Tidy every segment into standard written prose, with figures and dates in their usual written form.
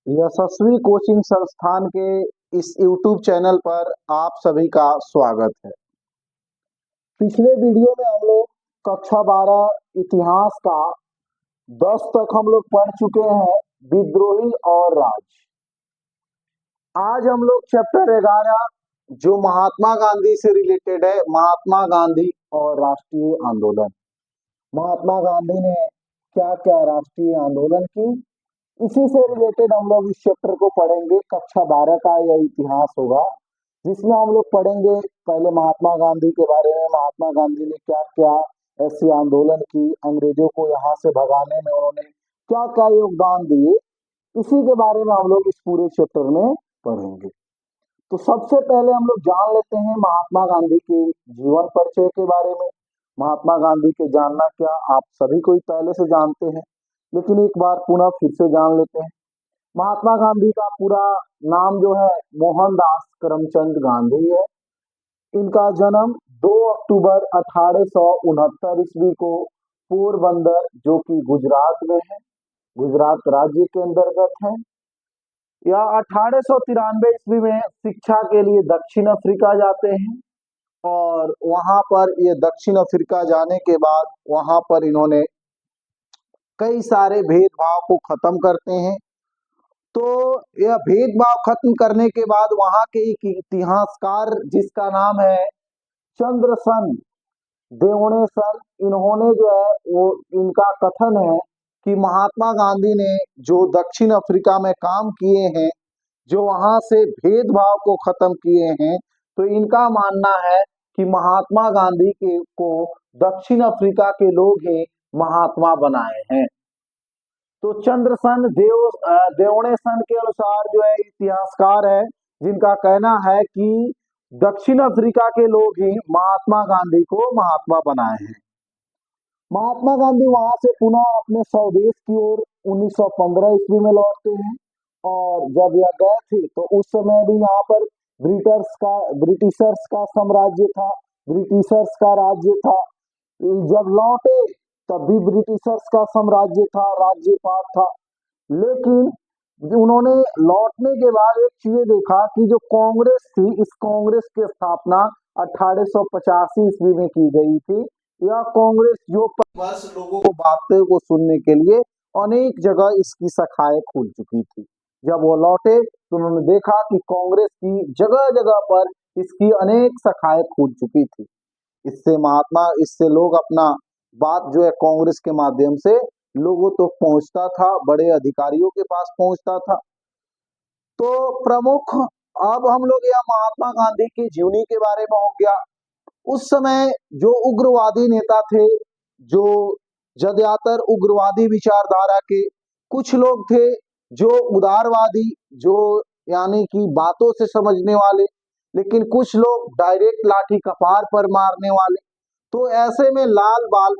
यशस्वी coaching संस्थान के इस YouTube चैनल पर आप सभी का स्वागत है। पिछले वीडियो में हम लोग कक्षा 12 इतिहास का 10 तक हम लोग पढ़ चुके हैं, विद्रोही और राज। आज हम लोग चैप्टर 11 जो महात्मा गांधी से रिलेटेड है, महात्मा गांधी और राष्ट्रीय आंदोलन। महात्मा गांधी ने क्या क्या राष्ट्रीय आंदोलन की, इसी से रिलेटेड हम लोग इस चैप्टर को पढ़ेंगे। कक्षा 12 का यह इतिहास होगा, जिसमें हम लोग पढ़ेंगे पहले महात्मा गांधी के बारे में। महात्मा गांधी ने क्या क्या ऐसे आंदोलन की, अंग्रेजों को यहाँ से भगाने में उन्होंने क्या क्या योगदान दिए, इसी के बारे में हम लोग इस पूरे चैप्टर में पढ़ेंगे। तो सबसे पहले हम लोग जान लेते हैं महात्मा गांधी के जीवन परिचय के बारे में। महात्मा गांधी के जानना क्या, आप सभी कोई पहले से जानते हैं, लेकिन एक बार पुनः फिर से जान लेते हैं। महात्मा गांधी का पूरा नाम जो है मोहनदास करमचंद गांधी है। इनका जन्म 2 अक्टूबर 1869 ईस्वी को पोरबंदर, जो कि गुजरात में है, गुजरात राज्य के अंतर्गत है। यह 1893 ईस्वी में शिक्षा के लिए दक्षिण अफ्रीका जाते हैं और वहां पर ये दक्षिण अफ्रीका जाने के बाद वहां पर इन्होंने कई सारे भेदभाव को खत्म करते हैं। तो यह भेदभाव खत्म करने के बाद वहां के एक इतिहासकार जिसका नाम है चंद्रसन देवणे सन, इन्होंने जो है वो, इनका कथन है कि महात्मा गांधी ने जो दक्षिण अफ्रीका में काम किए हैं, जो वहां से भेदभाव को खत्म किए हैं, तो इनका मानना है कि महात्मा गांधी के को दक्षिण अफ्रीका के लोग ही महात्मा बनाए हैं। तो चंद्रसन देवणे सन के अनुसार जो है इतिहासकार है, जिनका कहना है कि दक्षिण अफ्रीका के लोग ही महात्मा गांधी को महात्मा बनाए हैं। महात्मा गांधी वहां से पुनः अपने स्वदेश की ओर 1915 ईस्वी में लौटते हैं। और जब यह गए थे तो उस समय भी यहाँ पर ब्रिटिशर्स का साम्राज्य था, ब्रिटिशर्स का राज्य था। जब लौटे तब भी ब्रिटिशर्स का साम्राज्य था, राज्यपाल था। लेकिन उन्होंने लौटने के बाद एक चीज देखा कि जो कांग्रेस थी, इस कांग्रेस की स्थापना 1885 ईस्वी में की गई थी। यह कांग्रेस जो वर्ष लोगों को बातें को सुनने के लिए अनेक जगह इसकी शाखाएं खुल चुकी थी। जब वो लौटे तो उन्होंने देखा कि कांग्रेस की जगह जगह पर इसकी अनेक शाखाएं खुल चुकी थी। इससे लोग अपना बात जो है कांग्रेस के माध्यम से लोगों तक पहुंचता था, बड़े अधिकारियों के पास पहुंचता था। तो प्रमुख, अब हम लोग यह महात्मा गांधी की जीवनी के बारे में हो गया। उस समय जो उग्रवादी नेता थे, जो ज्यादातर उग्रवादी विचारधारा के, कुछ लोग थे जो उदारवादी, जो यानी कि बातों से समझने वाले, लेकिन कुछ लोग डायरेक्ट लाठी कपार पर मारने वाले। तो ऐसे में लाल बाल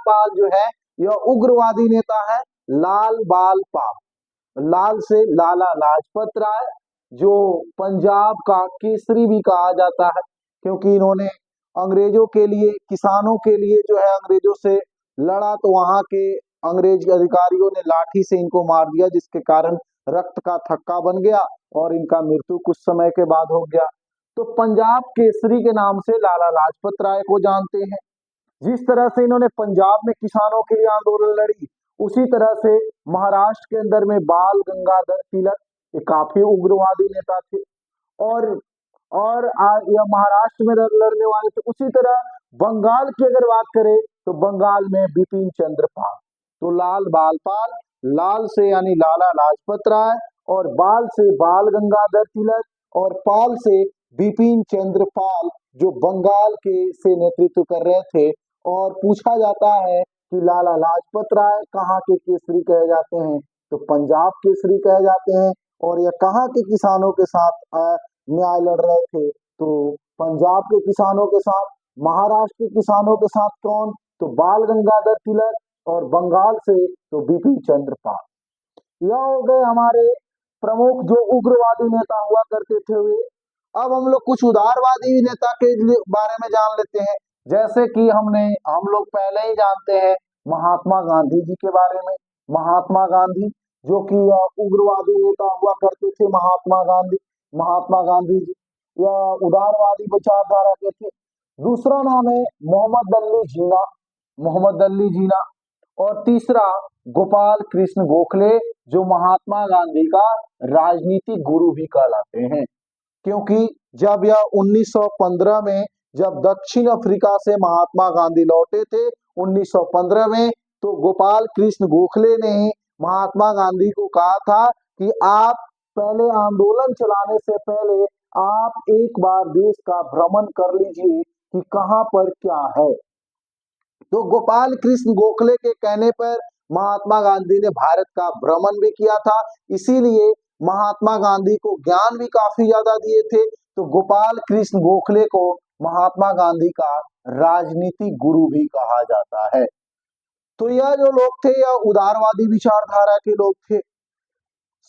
पाल जो है यह उग्रवादी नेता है। लाल बाल पाल, लाल से लाला लाजपत राय, जो पंजाब का केसरी भी कहा जाता है, क्योंकि इन्होंने अंग्रेजों के लिए, किसानों के लिए जो है अंग्रेजों से लड़ा, तो वहां के अंग्रेज अधिकारियों ने लाठी से इनको मार दिया, जिसके कारण रक्त का थक्का बन गया और इनका मृत्यु कुछ समय के बाद हो गया। तो पंजाब केसरी के नाम से लाला लाजपत राय को जानते हैं। जिस तरह से इन्होंने पंजाब में किसानों के लिए आंदोलन लड़ी, उसी तरह से महाराष्ट्र के अंदर में बाल गंगाधर तिलक, ये काफी उग्रवादी नेता थे। और यह महाराष्ट्र में लड़ने वाले थे। उसी तरह बंगाल की अगर बात करें तो बंगाल में बिपिन चंद्र पाल। तो लाल बाल पाल, लाल से यानी लाला लाजपत राय, और बाल से बाल गंगाधर तिलक, और पाल से बिपिन चंद्र पाल, जो बंगाल के से नेतृत्व कर रहे थे। और पूछा जाता है कि लाला लाजपत राय कहाँ के केसरी कहे जाते हैं, तो पंजाब केसरी कहे जाते हैं। और यह कहाँ के किसानों के साथ न्याय लड़ रहे थे, तो पंजाब के किसानों के साथ। महाराष्ट्र के किसानों के साथ कौन, तो बाल गंगाधर तिलक, और बंगाल से तो बिपिन चंद्र पाल। यह हो गए हमारे प्रमुख जो उग्रवादी नेता हुआ करते थे वे। अब हम लोग कुछ उदारवादी नेता के बारे में जान लेते हैं। जैसे कि हम लोग पहले ही जानते हैं महात्मा गांधी जी के बारे में। महात्मा गांधी जो कि उग्रवादी नेता हुआ करते थे महात्मा गांधी जी, यह उदारवादी विचारधारा के थे। दूसरा नाम है मोहम्मद अली जीना। और तीसरा गोपाल कृष्ण गोखले, जो महात्मा गांधी का राजनीतिक गुरु भी कहलाते हैं, क्योंकि जब यह 1915 में जब दक्षिण अफ्रीका से महात्मा गांधी लौटे थे 1915 में, तो गोपाल कृष्ण गोखले ने महात्मा गांधी को कहा था कि आप पहले आंदोलन चलाने से पहले आप एक बार देश का भ्रमण कर लीजिए कि कहां पर क्या है। तो गोपाल कृष्ण गोखले के कहने पर महात्मा गांधी ने भारत का भ्रमण भी किया था, इसीलिए महात्मा गांधी को ज्ञान भी काफी ज्यादा दिए थे। तो गोपाल कृष्ण गोखले को महात्मा गांधी का राजनीतिक गुरु भी कहा जाता है। तो यह जो लोग थे यह उदारवादी विचारधारा के लोग थे।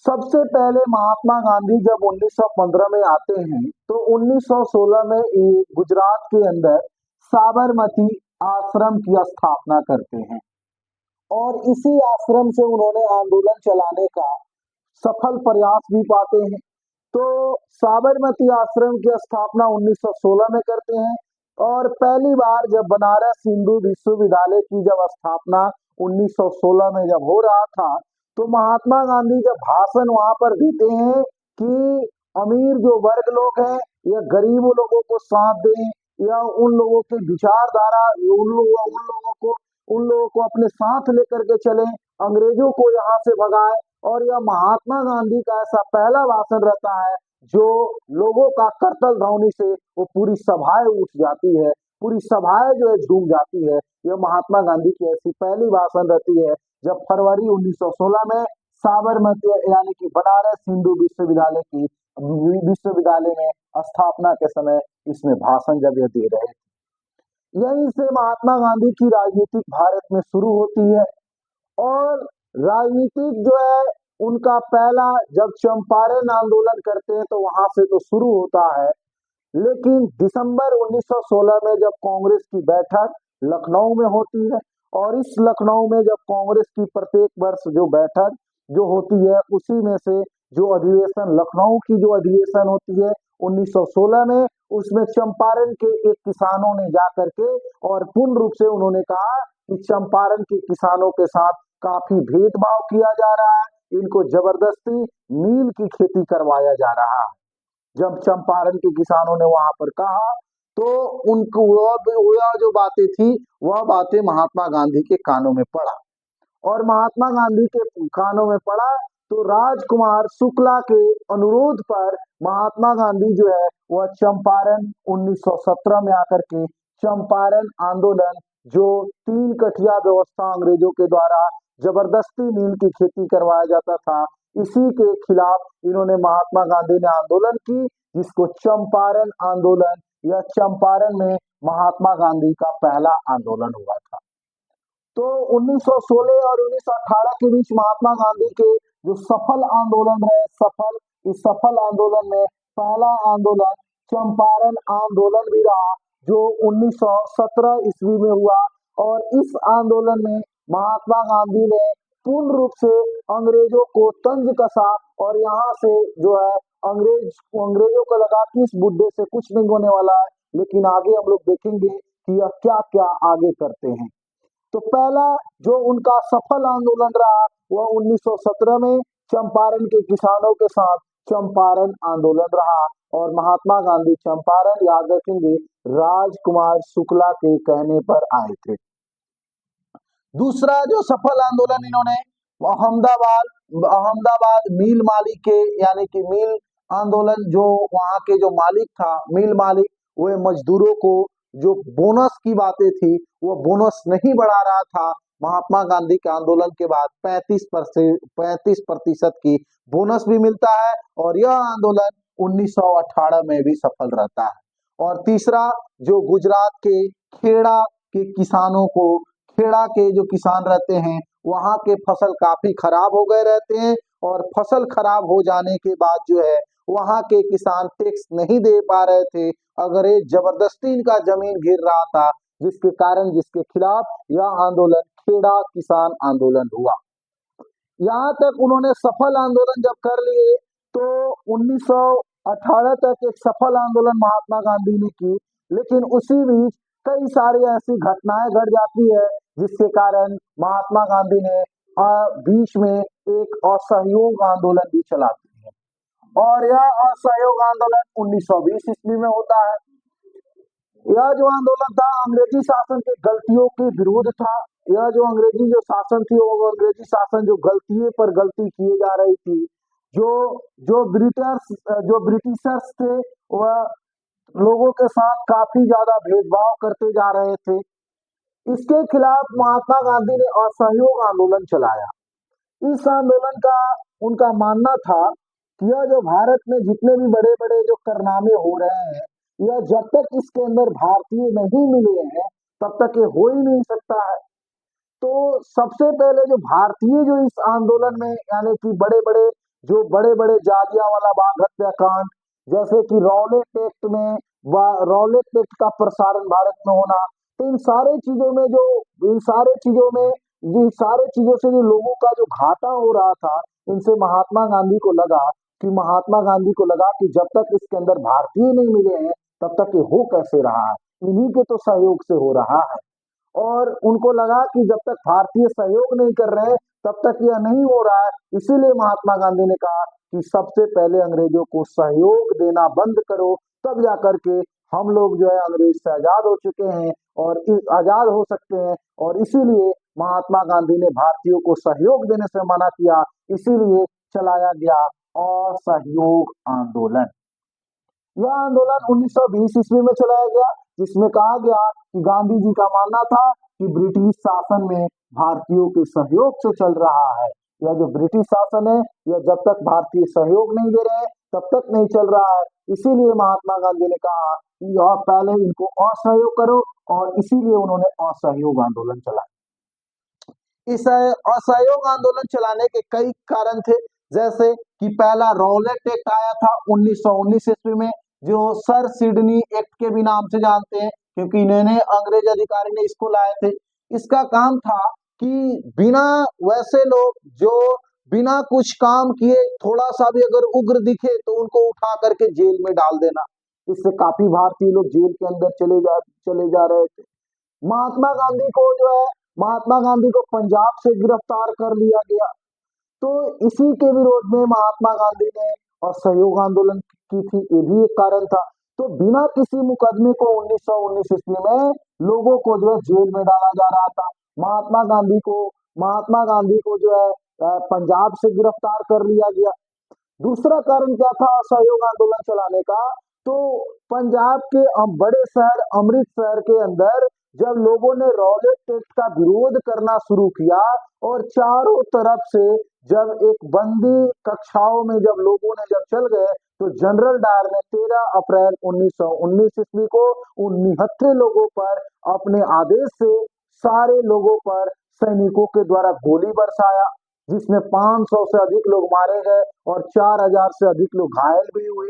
सबसे पहले महात्मा गांधी जब 1915 में आते हैं तो 1916 में गुजरात के अंदर साबरमती आश्रम की स्थापना करते हैं और इसी आश्रम से उन्होंने आंदोलन चलाने का सफल प्रयास भी पाते हैं। तो साबरमती आश्रम की स्थापना 1916 में करते हैं और पहली बार जब बनारस हिंदू विश्वविद्यालय की जब स्थापना 1916 में जब हो रहा था, तो महात्मा गांधी जब भाषण वहां पर देते हैं कि अमीर जो वर्ग लोग हैं या गरीब लोगों को साथ दें या उन लोगों के विचारधारा उन लोगों को अपने साथ लेकर के चलें, अंग्रेजों को यहाँ से भगाए। और यह महात्मा गांधी का ऐसा पहला भाषण रहता है जो लोगों का करतल ध्वनि से वो पूरी सभाएं उठ जाती है, पूरी सभाएं जो है झूम जाती है। यह महात्मा गांधी की ऐसी पहली भाषण रहती है जब फरवरी 1916 में साबरमती यानी कि बनारस हिंदू विश्वविद्यालय में स्थापना के समय इसमें भाषण जब यह दे रहे थे। यहीं से महात्मा गांधी की राजनीतिक भारत में शुरू होती है और राजनीतिक जो है उनका पहला जब चंपारण आंदोलन करते हैं तो वहां से तो शुरू होता है, लेकिन दिसंबर 1916 में जब कांग्रेस की बैठक लखनऊ में होती है और इस लखनऊ में जब कांग्रेस की प्रत्येक वर्ष जो बैठक जो होती है उसी में से जो अधिवेशन लखनऊ की जो अधिवेशन होती है 1916 में, उसमें चंपारण के एक किसानों ने जाकर के और पूर्ण रूप से उन्होंने कहा कि चंपारण के किसानों के साथ काफी भेदभाव किया जा रहा है, इनको जबरदस्ती नील की खेती करवाया जा रहा है। जब चंपारण के किसानों ने वहां पर कहा तो उनको वह जो बातें थी वह बातें महात्मा गांधी के कानों में पड़ा और महात्मा गांधी के कानों में पड़ा तो राजकुमार शुक्ला के अनुरोध पर महात्मा गांधी जो है वह चंपारण 1917 में आकर के चंपारण आंदोलन, जो 3 कठिया व्यवस्था अंग्रेजों के द्वारा जबरदस्ती नील की खेती करवाया जाता था, इसी के खिलाफ इन्होंने महात्मा गांधी ने आंदोलन की, जिसको चंपारण आंदोलन या चंपारण में महात्मा गांधी का पहला आंदोलन हुआ था। तो 1916 और 1918 के बीच महात्मा गांधी के जो सफल आंदोलन रहे, इस सफल आंदोलन में पहला आंदोलन चंपारण आंदोलन भी रहा जो 1917 ईस्वी में हुआ और इस आंदोलन में महात्मा गांधी ने पूर्ण रूप से अंग्रेजों को तंज कसा और यहाँ से जो है अंग्रेजों को लगा कि इस बुड्ढे से कुछ नहीं होने वाला है, लेकिन आगे हम लोग देखेंगे कि यह क्या क्या आगे करते हैं। तो पहला जो उनका सफल आंदोलन रहा वह 1917 में चंपारण के किसानों के साथ चंपारण आंदोलन रहा और महात्मा गांधी चंपारण, याद रखेंगे, राजकुमार शुक्ला के कहने पर आए थे। दूसरा जो सफल आंदोलन इन्होंने अहमदाबाद मिल मालिक के यानी कि मिल आंदोलन, जो वहां के जो मालिक था मिल मालिक, वो मजदूरों को जो बोनस की बातें थी वो बोनस नहीं बढ़ा रहा था। महात्मा गांधी के आंदोलन के बाद 35% की बोनस भी मिलता है और यह आंदोलन 1918 में भी सफल रहता है। और तीसरा जो गुजरात के खेड़ा के किसानों को, खेड़ा के जो किसान रहते हैं वहां के फसल काफी खराब हो गए रहते हैं और फसल खराब हो जाने के बाद जो है वहां के किसान टैक्स नहीं दे पा रहे थे, अंग्रेज जबरदस्ती इनका जमीन घेर रहा था, जिसके खिलाफ यह आंदोलन खेड़ा किसान आंदोलन हुआ। यहाँ तक उन्होंने सफल आंदोलन जब कर लिए तो 1918 तक एक सफल आंदोलन महात्मा गांधी ने की, लेकिन उसी बीच कई सारी ऐसी घटनाएं घट जाती है जिसके कारण महात्मा गांधी ने बीच में एक असहयोग आंदोलन भी चलाते हैं, और यह असहयोग आंदोलन 1920 ईस्वी में होता है। यह जो आंदोलन था अंग्रेजी शासन के गलतियों के विरोध था। यह जो अंग्रेजी जो शासन थी वो अंग्रेजी शासन जो गलती पर गलती किए जा रही थी, जो जो ब्रिटिशर्स थे वह लोगों के साथ काफी ज्यादा भेदभाव करते जा रहे थे। इसके खिलाफ महात्मा गांधी ने असहयोग आंदोलन चलाया। इस आंदोलन का उनका मानना था कि यह जो भारत में जितने भी बड़े बड़े जो कारनामे हो रहे हैं, यह जब तक इसके अंदर भारतीय नहीं मिले हैं तब तक ये हो ही नहीं सकता है। तो सबसे पहले जो भारतीय जो इस आंदोलन में यानी कि बड़े बड़े जालियांवाला बाग हत्याकांड, जैसे कि रॉलेट एक्ट में रॉलेट एक्ट का प्रसारण भारत में होना, तो इन सारे चीजों से जो लोगों का जो घाटा हो रहा था, इनसे महात्मा गांधी को लगा कि जब तक इसके अंदर भारतीय नहीं मिले हैं तब तक ये हो कैसे रहा है, इन्हीं के तो सहयोग से हो रहा है। और उनको लगा कि जब तक भारतीय सहयोग नहीं कर रहे तब तक यह नहीं हो रहा है। इसीलिए महात्मा गांधी ने कहा कि सबसे पहले अंग्रेजों को सहयोग देना बंद करो, तब जाकर के हम लोग जो है अंग्रेज से आजाद हो चुके हैं और आजाद हो सकते हैं। और इसीलिए महात्मा गांधी ने भारतीयों को सहयोग देने से मना किया, इसीलिए चलाया गया असहयोग आंदोलन। यह आंदोलन 1920 ईस्वी में चलाया गया, जिसमें कहा गया कि गांधी जी का मानना था कि ब्रिटिश शासन में भारतीयों के सहयोग से चल रहा है। यह जो ब्रिटिश शासन है यह जब तक भारतीय सहयोग नहीं दे रहे हैं तब तक नहीं चल रहा है। इसीलिए महात्मा गांधी ने कहा कि यह पहले इनको असहयोग करो, और इसीलिए उन्होंने असहयोग आंदोलन चलाया। इस असहयोग आंदोलन चलाने के कई कारण थे, जैसे कि पहला रॉलेट एक्ट आया था 1919 ईस्वी में, जो सर सिडनी एक्ट के भी नाम से जानते हैं, क्योंकि इन्हें अंग्रेज अधिकारी ने इसको लाए थे। इसका काम था कि बिना वैसे लोग जो बिना कुछ काम किए थोड़ा सा भी अगर उग्र दिखे तो उनको उठा करके जेल में डाल देना। इससे काफी भारतीय लोग जेल के अंदर चले जा रहे थे। महात्मा गांधी को जो है महात्मा गांधी को पंजाब से गिरफ्तार कर लिया गया, तो इसी के विरोध में महात्मा गांधी ने असहयोग आंदोलन की थी, ये भी एक कारण था। तो बिना किसी मुकदमे को 1919 ईस्वी में लोगों को जो है जेल में डाला जा रहा था। महात्मा गांधी को जो है पंजाब से गिरफ्तार कर लिया गया। दूसरा कारण क्या था असहयोग आंदोलन चलाने का, तो पंजाब के बड़े शहर अमृतसर के अंदर जब लोगों ने रॉलेट एक्ट का विरोध करना शुरू किया और चारों तरफ से जब एक बंदी कक्षाओं में जब लोगों ने जब चल गए, तो जनरल डायर ने 13 अप्रैल 1919 ईस्वी को उन 79 लोगों पर अपने आदेश से सारे लोगों पर सैनिकों के द्वारा गोली बरसाया, जिसमें 500 से अधिक लोग मारे गए और 4000 से अधिक लोग घायल भी हुए।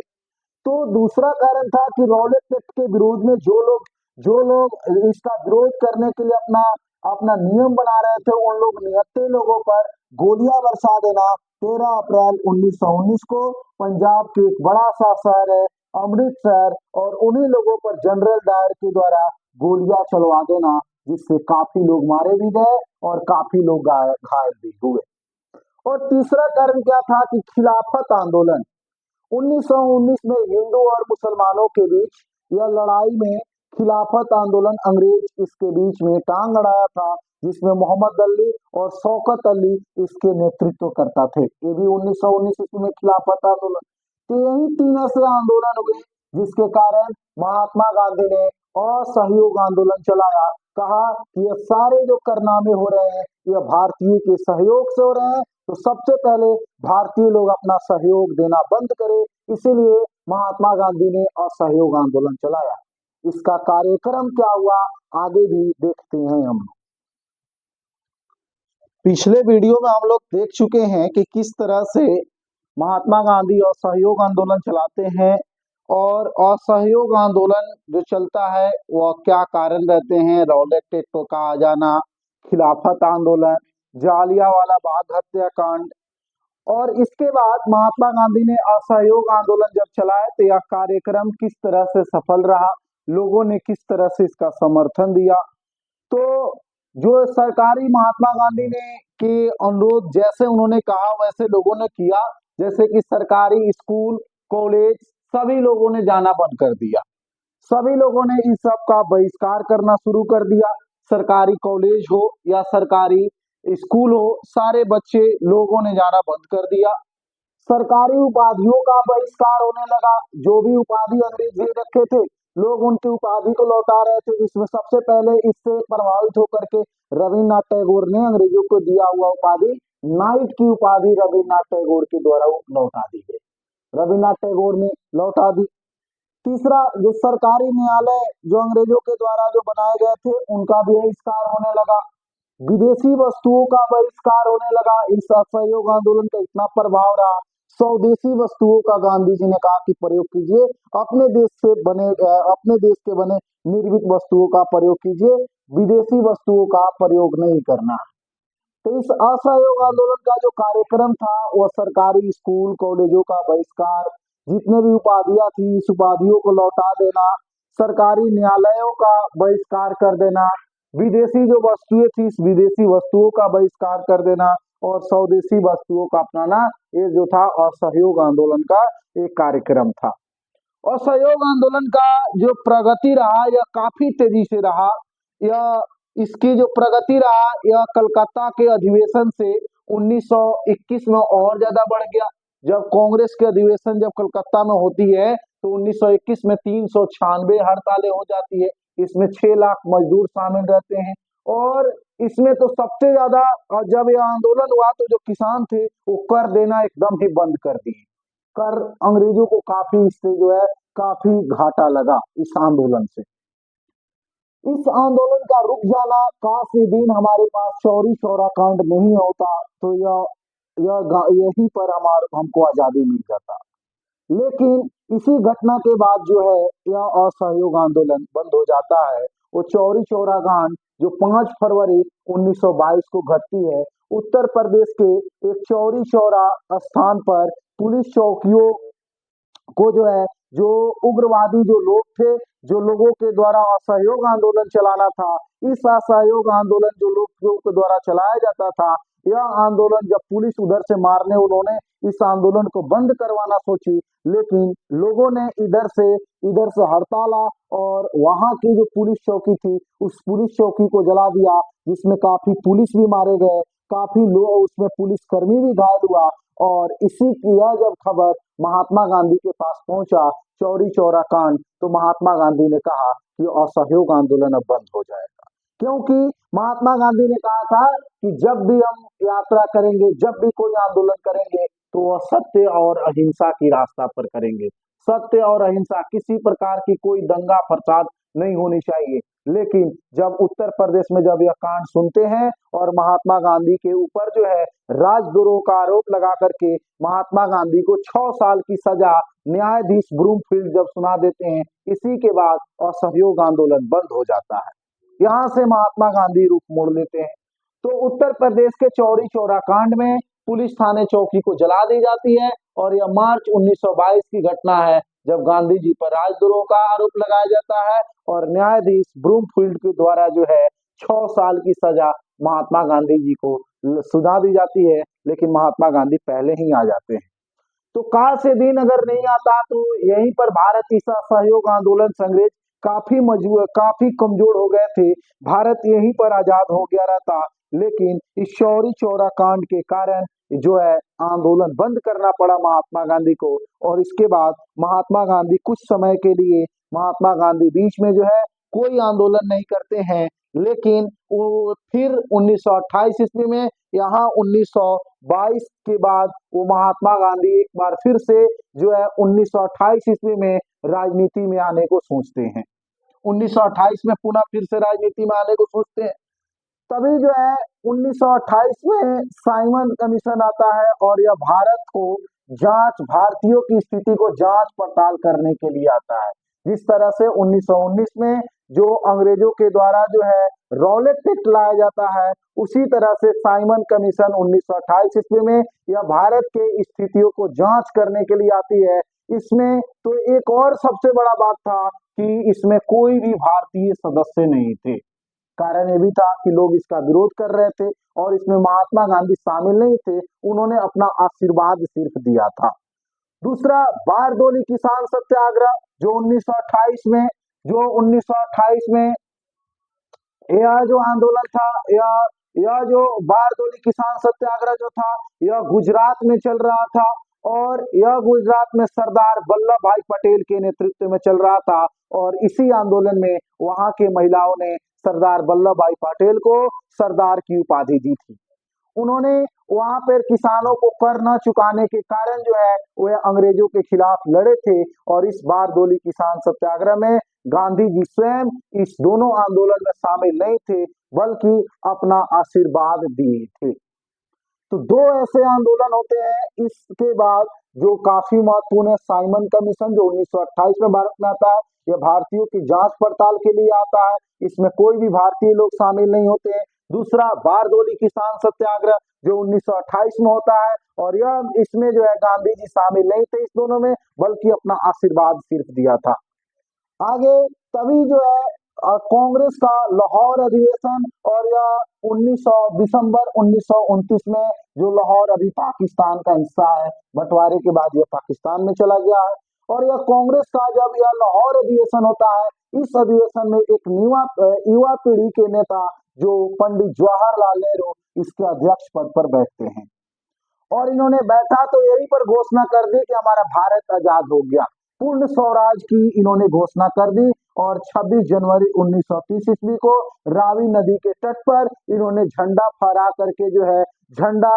तो दूसरा कारण था कि रॉलेट एक्ट के विरोध में जो लोग इसका विरोध करने के लिए अपना अपना नियम बना रहे थे, उन लोग 79 लोगों पर गोलियां बरसा देना 13 अप्रैल 1919 को पंजाब के एक बड़ा सा शहर है अमृतसर, और उन्हीं लोगों पर जनरल डायर के द्वारा गोलियां चलवा देना, जिससे काफी लोग मारे भी गए और काफी लोग घायल भी हुए। और तीसरा कारण क्या था कि खिलाफत आंदोलन 1919 में हिंदू और मुसलमानों के बीच यह लड़ाई में खिलाफत आंदोलन अंग्रेज इसके बीच में टांग अड़ाया था, जिसमें मोहम्मद अली और शौकत अली इसके नेतृत्व करता थे। ये भी 1919 ईस्वी में खिलाफत आंदोलन। तो यही तीन ऐसे आंदोलन हुए जिसके कारण महात्मा गांधी ने असहयोग आंदोलन चलाया। कहा कि ये सारे जो कारनामे हो रहे हैं ये भारतीय के सहयोग से हो रहे हैं, तो सबसे पहले भारतीय लोग अपना सहयोग देना बंद करें। इसीलिए महात्मा गांधी ने असहयोग आंदोलन चलाया। इसका कार्यक्रम क्या हुआ आगे भी देखते हैं हम। पिछले वीडियो में हम लोग देख चुके हैं कि किस तरह से महात्मा गांधी असहयोग आंदोलन चलाते हैं, और असहयोग आंदोलन जो चलता है वह क्या कारण रहते हैं, रॉलेट एक्ट का आ जाना, खिलाफत आंदोलन, जालियांवाला बाग हत्याकांड। और इसके बाद महात्मा गांधी ने असहयोग आंदोलन जब चलाया तो यह कार्यक्रम किस तरह से सफल रहा, लोगों ने किस तरह से इसका समर्थन दिया। तो जो सरकारी महात्मा गांधी ने के अनुरोध जैसे उन्होंने कहा वैसे लोगों ने किया, जैसे कि सरकारी स्कूल कॉलेज सभी लोगों ने जाना बंद कर दिया, सभी लोगों ने इस सब का बहिष्कार करना शुरू कर दिया। सरकारी कॉलेज हो या सरकारी स्कूल हो, सारे बच्चे लोगों ने जाना बंद कर दिया। सरकारी उपाधियों का बहिष्कार होने लगा, जो भी उपाधि अंग्रेज दे रखे थे लोग उनकी उपाधि को लौटा रहे थे। इसमें सबसे पहले इससे प्रभावित होकर के रविन्द्रनाथ टैगोर ने अंग्रेजों को दिया हुआ उपाधि नाइट की उपाधि रविन्द्रनाथ टैगोर के द्वारा लौटा दी गई, रविन्द्रनाथ टैगोर ने लौटा दी। तीसरा, जो सरकारी न्यायालय जो अंग्रेजों के द्वारा जो बनाए गए थे उनका भी बहिष्कार होने लगा। विदेशी वस्तुओं का बहिष्कार होने लगा। इस असहयोग आंदोलन का इतना प्रभाव रहा, स्वदेशी वस्तुओं का गांधी जी ने कहा कि प्रयोग कीजिए, अपने देश से बने अपने देश के बने निर्मित वस्तुओं का प्रयोग कीजिए, विदेशी वस्तुओं का प्रयोग नहीं करना। तो इस असहयोग आंदोलन का जो कार्यक्रम था वह सरकारी स्कूल कॉलेजों का बहिष्कार, जितने भी उपाधियां थी इस उपाधियों को लौटा देना, सरकारी न्यायालयों का बहिष्कार कर देना, विदेशी जो वस्तुएं थी इस विदेशी वस्तुओं का बहिष्कार कर देना और स्वदेशी वस्तुओं का अपनाना, ये जो था असहयोग आंदोलन का एक कार्यक्रम था। असहयोग आंदोलन का जो प्रगति रहा यह काफी तेजी से रहा। यह इसकी जो प्रगति रहा यह कलकत्ता के अधिवेशन से 1921 में और ज्यादा बढ़ गया। जब कांग्रेस के अधिवेशन जब कलकत्ता में होती है तो 1921 में 396 हड़तालें हो जाती है, इसमें 6 लाख मजदूर शामिल रहते हैं। और इसमें तो सबसे ज्यादा जब यह आंदोलन हुआ तो जो किसान थे वो कर देना एकदम ही बंद कर दिए, कर अंग्रेजों को काफी इससे जो है काफी घाटा लगा इस आंदोलन से। इस आंदोलन का रुक जाना, काश ये दिन हमारे पास चौरी चौरा कांड नहीं होता तो यहीं पर हमको आजादी मिल जाता। लेकिन इसी घटना के बाद जो है यह असहयोग आंदोलन बंद हो जाता है। वो चौरी चौरा कांड जो 5 फरवरी 1922 को घटती है, उत्तर प्रदेश के एक चौरी चौरा स्थान पर पुलिस चौकियों को जो है जो उग्रवादी जो लोग थे, जो लोगों के द्वारा असहयोग आंदोलन चलाना था, इस असहयोग आंदोलन जो लोगों के द्वारा चलाया जाता था, यह आंदोलन जब पुलिस उधर से मारने उन्होंने इस आंदोलन को बंद करवाना सोची, लेकिन लोगों ने इधर से हड़ताला और वहां की जो पुलिस चौकी थी उस पुलिस चौकी को जला दिया, जिसमें काफी पुलिस भी मारे गए, काफी लोग उसमें पुलिसकर्मी भी घायल हुआ। और इसी की यह जब खबर महात्मा गांधी के पास पहुंचा चौरी चौरा कांड, तो महात्मा गांधी ने कहा कि असहयोग आंदोलन अब बंद हो जाएगा, क्योंकि महात्मा गांधी ने कहा था कि जब भी हम यात्रा करेंगे, जब भी कोई आंदोलन करेंगे तो वह सत्य और अहिंसा की रास्ता पर करेंगे, सत्य और अहिंसा, किसी प्रकार की कोई दंगा फसाद नहीं होनी चाहिए। लेकिन जब उत्तर प्रदेश में जब यह कांड सुनते हैं और महात्मा गांधी के ऊपर जो है राजद्रोह का आरोप लगा करके महात्मा गांधी को 6 साल की सजा न्यायाधीश ब्रूमफील्ड जब सुना देते हैं, इसी के बाद असहयोग आंदोलन बंद हो जाता है, यहाँ से महात्मा गांधी रुख मोड़ लेते हैं। तो उत्तर प्रदेश के चौरी चौरा कांड में पुलिस थाने चौकी को जला दी जाती है और यह मार्च 1922 की घटना है जब गांधी जी पर राजद्रोह का आरोप लगाया जाता है और न्यायाधीश ब्रूमफील्ड के द्वारा जो है 6 साल की सजा महात्मा गांधी जी को सुना दी जाती है, लेकिन महात्मा गांधी पहले ही आ जाते हैं। तो काल से दिन अगर नहीं आता तो यहीं पर भारत इस असहयोग आंदोलन से अंग्रेज काफी कमजोर हो गए थे, भारत यहीं पर आजाद हो गया रहता। लेकिन इस चौरी चौरा कांड के कारण जो है आंदोलन बंद करना पड़ा महात्मा गांधी को। और इसके बाद महात्मा गांधी कुछ समय के लिए महात्मा गांधी बीच में जो है कोई आंदोलन नहीं करते हैं, लेकिन वो फिर 1928 ईस्वी में यहाँ 1922 के बाद वो महात्मा गांधी एक बार फिर से जो है 1928 ईस्वी में राजनीति में आने को सोचते हैं, 1928 में पुनः फिर से राजनीति में आने को सोचते हैं। तभी जो है 1928 में साइमन कमीशन आता है और यह भारतीयों की स्थिति को जांच पड़ताल करने के लिए आता है। जिस तरह से 1919 में जो अंग्रेजों के द्वारा जो है रॉलेट एक्ट लाया जाता है, उसी तरह से साइमन कमीशन 1928 ईस्वी में यह भारत के स्थितियों को जांच करने के लिए आती है। इसमें तो एक और सबसे बड़ा बात था कि इसमें कोई भी भारतीय सदस्य नहीं थे। कारण ये भी था कि लोग इसका विरोध कर रहे थे और इसमें महात्मा गांधी शामिल नहीं थे, उन्होंने अपना आशीर्वाद सिर्फ दिया था। दूसरा, बारदोली किसान सत्याग्रह जो 1928 में यह जो आंदोलन था, यह जो बारदोली किसान सत्याग्रह जो था, यह गुजरात में चल रहा था और यह गुजरात में सरदार वल्लभ भाई पटेल के नेतृत्व में चल रहा था। और इसी आंदोलन में वहां के महिलाओं ने सरदार वल्लभ भाई पटेल को सरदार की उपाधि दी थी। उन्होंने वहां पर किसानों को कर न चुकाने के कारण जो है वह अंग्रेजों के खिलाफ लड़े थे और इस बारदोली किसान सत्याग्रह में गांधी जी स्वयं इस दोनों आंदोलन में शामिल नहीं थे, बल्कि अपना आशीर्वाद दिए थे। तो दो ऐसे आंदोलन होते हैं। इसके बाद जो काफी महत्वपूर्ण है, साइमन कमीशन जो 1928 में भारत में आता है, यह भारतीयों की जांच पड़ताल के लिए आता है, इसमें कोई भी भारतीय लोग शामिल नहीं होते हैं। दूसरा, बारदोली किसान सत्याग्रह जो 1928 में होता है और यह इसमें जो है गांधी जी शामिल नहीं थे इस दोनों में, बल्कि अपना आशीर्वाद सिर्फ दिया था। आगे तभी जो है कांग्रेस का लाहौर अधिवेशन और यह 1900 दिसंबर 1929 में जो लाहौर अभी पाकिस्तान का हिस्सा है, बंटवारे के बाद यह पाकिस्तान में चला गया है। और यह कांग्रेस का जब यह लाहौर अधिवेशन होता है, इस अधिवेशन में एक युवा पीढ़ी के नेता जो पंडित जवाहरलाल नेहरू इसके अध्यक्ष पद पर बैठते हैं और इन्होंने बैठा तो यहीं पर घोषणा कर दी कि हमारा भारत आजाद हो गया, पूर्ण स्वराज की इन्होंने घोषणा कर दी। और 26 जनवरी 1930 ईस्वी को रावी नदी के तट पर इन्होंने झंडा फहरा करके जो है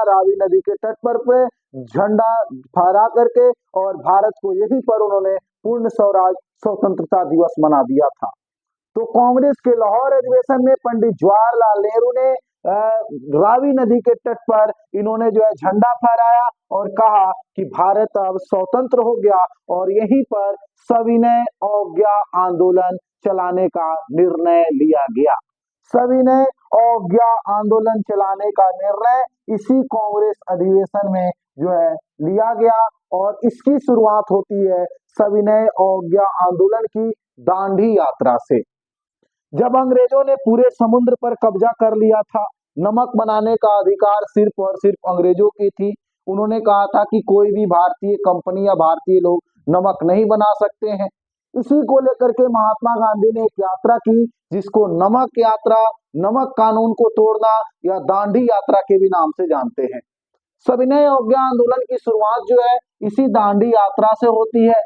रावी नदी के तट पर झंडा फहरा करके और भारत को यहीं पर उन्होंने पूर्ण स्वराज स्वतंत्रता दिवस मना दिया था। तो कांग्रेस के लाहौर अधिवेशन में पंडित जवाहरलाल नेहरू ने रावी नदी के तट पर इन्होंने जो है झंडा फहराया और कहा कि भारत अब स्वतंत्र हो गया और यहीं पर सविनय अवज्ञा आंदोलन चलाने का निर्णय लिया गया। सविनय अवज्ञा आंदोलन चलाने का निर्णय इसी कांग्रेस अधिवेशन में जो है लिया गया और इसकी शुरुआत होती है सविनय अवज्ञा आंदोलन की दांडी यात्रा से। जब अंग्रेजों ने पूरे समुद्र पर कब्जा कर लिया था, नमक बनाने का अधिकार सिर्फ और सिर्फ अंग्रेजों की थी। उन्होंने कहा था कि कोई भी भारतीय कंपनी या भारतीय लोग नमक नहीं बना सकते हैं। इसी को लेकर के महात्मा गांधी ने एक यात्रा की जिसको नमक यात्रा, नमक कानून को तोड़ना या दांडी यात्रा के भी नाम से जानते हैं। सविनय अवज्ञा आंदोलन की शुरुआत जो है इसी दांडी यात्रा से होती है।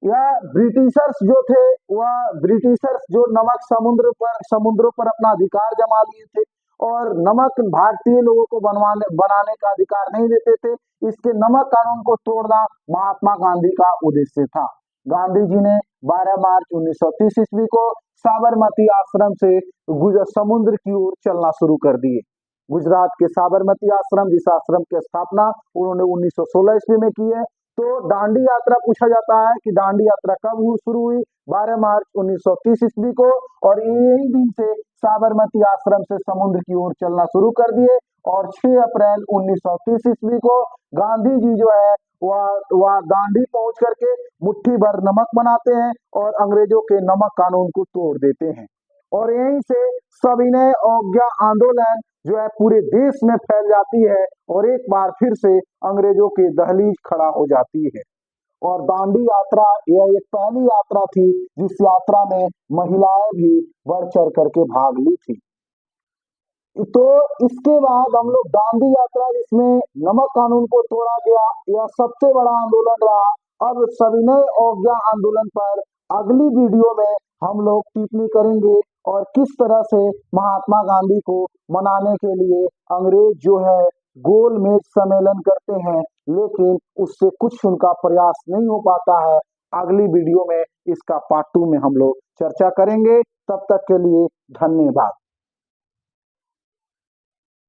यह ब्रिटिशर्स जो थे, वह ब्रिटिशर्स जो नमक समुद्रों पर अपना अधिकार जमा लिए थे और नमक भारतीय लोगों को बनाने का अधिकार नहीं देते थे। इसके नमक कानून को तोड़ना महात्मा गांधी का उद्देश्य था। गांधी जी ने 12 मार्च 1930 ईस्वी को साबरमती आश्रम से समुद्र की ओर चलना शुरू कर दिए। गुजरात के साबरमती आश्रम, जिस आश्रम की स्थापना उन्होंने 1916 ईस्वी में की है। तो दांडी यात्रा पूछा जाता है कि दांडी यात्रा कब शुरू हुई? 12 मार्च 1930 ईस्वी को और यही दिन से साबरमती आश्रम से समुद्र की ओर चलना शुरू कर दिए और 6 अप्रैल 1930 ईस्वी को गांधी जी जो है वह दांडी पहुंच करके मुट्ठी भर नमक बनाते हैं और अंग्रेजों के नमक कानून को तोड़ देते हैं और यहीं से सविनय अवज्ञा आंदोलन जो है पूरे देश में फैल जाती है और एक बार फिर से अंग्रेजों की दहलीज खड़ा हो जाती है। और दांडी यात्रा यह एक पहली यात्रा थी जिस यात्रा में महिलाएं भी बढ़ चढ़ करके भाग ली थी। तो इसके बाद हम लोग दांडी यात्रा जिसमें नमक कानून को तोड़ा गया, यह सबसे बड़ा आंदोलन रहा। अब सविनय अवज्ञा आंदोलन पर अगली वीडियो में हम लोग टिप्पणी करेंगे और किस तरह से महात्मा गांधी को मनाने के लिए अंग्रेज जो है गोल मेज सम्मेलन करते हैं, लेकिन उससे कुछ उनका प्रयास नहीं हो पाता है। अगली वीडियो में इसका पार्ट 2 में हम लोग चर्चा करेंगे। तब तक के लिए धन्यवाद।